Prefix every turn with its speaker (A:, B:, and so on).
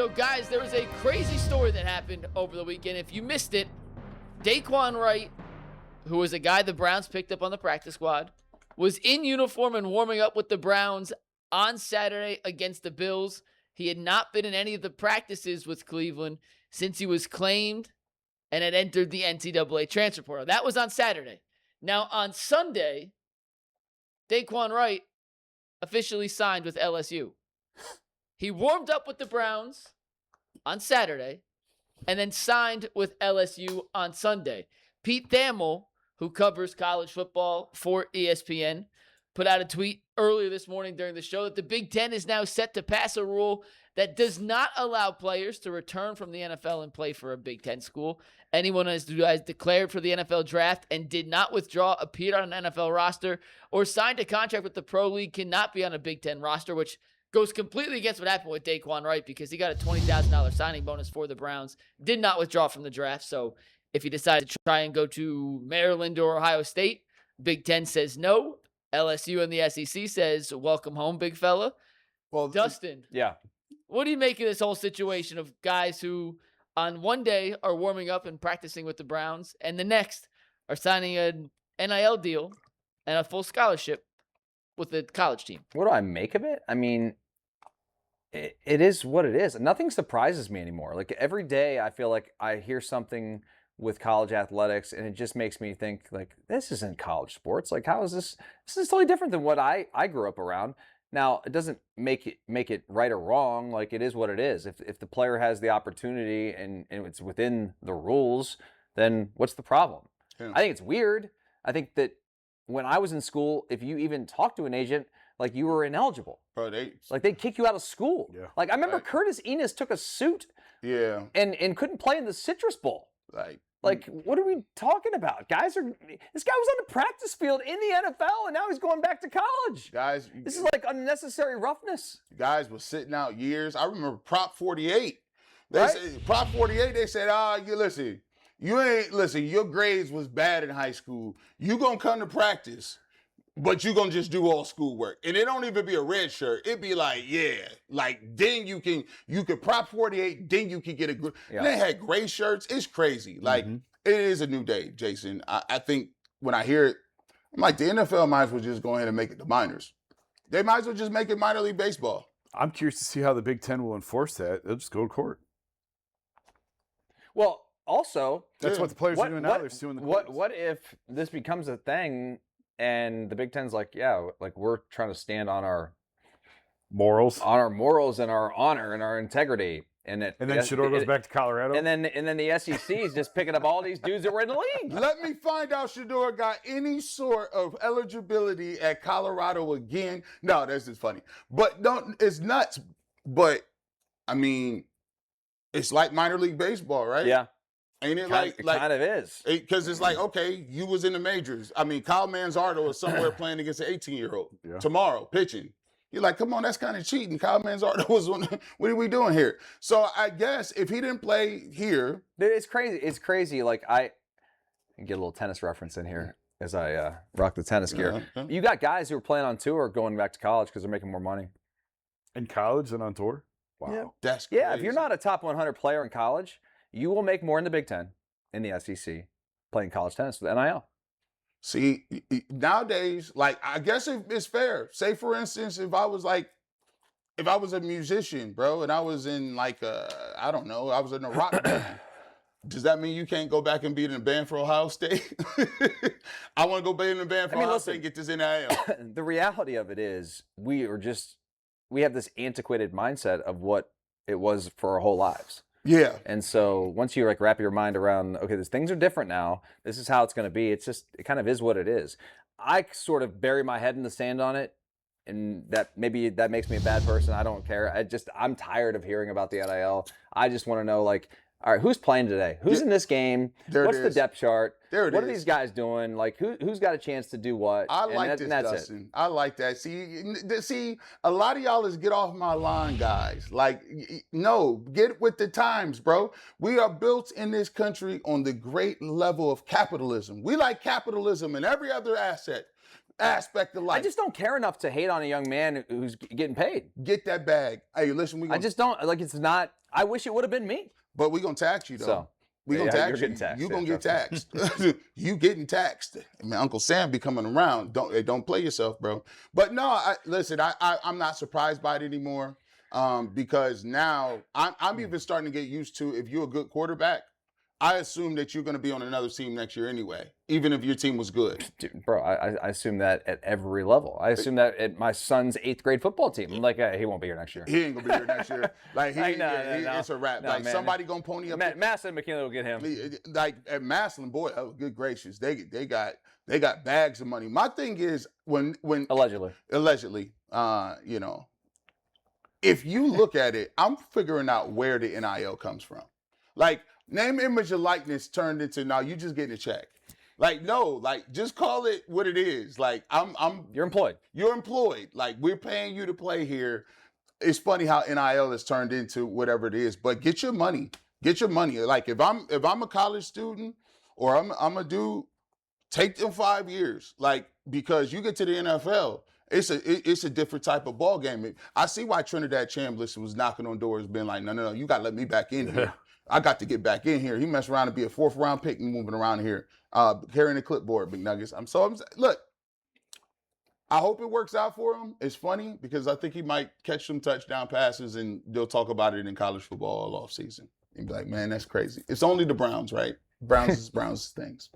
A: So, guys, there was a crazy story that happened over the weekend. If you missed it, Dae'Quan Wright, who was a guy the Browns picked up on the practice squad, was in uniform and warming up with the Browns on Saturday against the Bills. He had not been in any of the practices with Cleveland since he was claimed and had entered the NCAA transfer portal. That was on Saturday. Now, on Sunday, Dae'Quan Wright officially signed with LSU. He warmed up with the Browns on Saturday and then signed with LSU on Sunday. Pete Thamel, who covers college football for ESPN, put out a tweet earlier this morning during the show that the Big Ten is now set to pass a rule that does not allow players to return from the NFL and play for a Big Ten school. Anyone who has declared for the NFL draft and did not withdraw, appeared on an NFL roster, or signed a contract with the Pro League cannot be on a Big Ten roster, which goes completely against what happened with Dae'Quan Wright because he got a $20,000 signing bonus for the Browns, did not withdraw from the draft. So if he decided to try and go to Maryland or Ohio State, Big Ten says no. LSU and the SEC says, welcome home, big fella.
B: Well,
A: Dustin.
C: Yeah.
A: What do you make of this whole situation of guys who on one day are warming up and practicing with the Browns and the next are signing an NIL deal and a full scholarship with the college team?
C: What do I make of it? I mean, it is what it is. Nothing surprises me anymore. Like every day I feel like I hear something with college athletics and it just makes me think like, this isn't college sports. Like how is this? This is totally different than what I grew up around. Now, it doesn't make it right or wrong. Like it is what it is. If the player has the opportunity and it's within the rules, then what's the problem? Yeah. I think it's weird. I think that when I was in school, if you even talked to an agent, like you were ineligible.
B: Bro,
C: they'd kick you out of school.
B: Yeah.
C: Like I remember Curtis Enos took a suit and couldn't play in the Citrus Bowl. Like, what are we talking about? This guy was on the practice field in the NFL, and now he's going back to college. This is like unnecessary roughness.
B: Guys was sitting out years. I remember Prop 48. Prop 48, they said, your grades was bad in high school. You gonna come to practice, but you gonna just do all schoolwork. And it don't even be a red shirt. It be like, then you can Prop 48, then you can get a group. Yeah. They had gray shirts. It's crazy. Like, it is a new day, Jason. I think when I hear it, I'm like, the NFL might as well just go ahead and make it the minors. They might as well just make it minor league baseball.
D: I'm curious to see how the Big Ten will enforce that. They'll just go to court.
C: Well, also,
D: that's what the players are doing now. They're suing the courts.
C: What if this becomes a thing and the Big Ten's like, we're trying to stand on our
D: morals,
C: and our honor and our integrity, and
D: then Shedeur goes back to Colorado,
C: and then the SEC is just picking up all these dudes that were in the league.
B: Let me find out Shedeur got any sort of eligibility at Colorado again. No, that's just funny, but it's nuts. But I mean, it's like minor league baseball, right?
C: Yeah.
B: Ain't it
C: it kind of is.
B: Because it's like, okay, you was in the majors. I mean, Kyle Manzardo is somewhere playing against an 18-year-old tomorrow, pitching. You're like, come on, that's kind of cheating. Kyle Manzardo was what are we doing here? So I guess if he didn't play here.
C: It's crazy. It's crazy. Like I get a little tennis reference in here as I rock the tennis gear. You got guys who are playing on tour going back to college because they're making more money.
D: In college than on tour? Wow.
C: Yeah.
B: That's crazy.
C: Yeah, if you're not a top 100 player in college, you will make more in the Big Ten, in the SEC, playing college tennis with NIL.
B: See, nowadays, like, I guess it's fair. Say, for instance, if I was a musician, bro, and I was in I was in a rock band, does that mean you can't go back and be in a band for Ohio State? I want to go be in a band for Ohio State and get this NIL.
C: The reality of it is we have this antiquated mindset of what it was for our whole lives.
B: Yeah.
C: And so once you wrap your mind around, okay, things are different now. This is how it's going to be. It kind of is what it is. I sort of bury my head in the sand on it, and that makes me a bad person. I don't care. I'm tired of hearing about the NIL. I just want to know, like, all right, who's playing today? Who's in this game? What's the depth chart? What are these guys doing? Like, who's got a chance to do what?
B: I like this, Dustin. I like that. See, a lot of y'all is get off my line, guys. Like, no, get with the times, bro. We are built in this country on the great level of capitalism. We like capitalism and every other asset. aspect of life.
C: I just don't care enough to hate on a young man who's getting paid.
B: Get that bag. Hey, listen,
C: I just don't like. It's not. I wish it would have been me.
B: But we're gonna tax you though.
C: So
B: We're gonna
C: you're
B: tax you.
C: getting taxed.
B: You gonna
C: Yeah,
B: get taxed. You getting taxed. I mean, Uncle Sam be coming around. Don't play yourself, bro. But no, listen. I'm not surprised by it anymore. Because now I'm even starting to get used to, if you're a good quarterback, I assume that you're going to be on another team next year anyway, even if your team was good.
C: Dude, bro, I assume that at every level. I assume that at my son's 8th grade football team. I'm like, he won't be here next year.
B: He ain't going to be here next year. Like,
C: No.
B: it's a wrap.
C: No,
B: like,
C: man.
B: somebody going to pony up.
C: Mass and McKinley will get him.
B: Like, at Maslin, boy, oh, good gracious. They got bags of money. My thing is, when
C: Allegedly,
B: you know, if you look at it, I'm figuring out where the NIL comes from. Like, name, image, and likeness turned into, now you just getting a check. Like, no, like, just call it what it is. Like,
C: you're employed.
B: You're employed. Like, we're paying you to play here. It's funny how NIL has turned into whatever it is, but get your money. Get your money. Like, if I'm a college student or I'm a dude, take them 5 years. Like, because you get to the NFL, it's a different type of ball game. I see why Trinidad Chambliss was knocking on doors, being like, no, you got to let me back in here. I got to get back in here. He messed around and be a 4th round pick and moving around here, carrying a clipboard, McNuggets. Look, I hope it works out for him. It's funny because I think he might catch some touchdown passes and they'll talk about it in college football all offseason. And be like, man, that's crazy. It's only the Browns, right? Browns is things.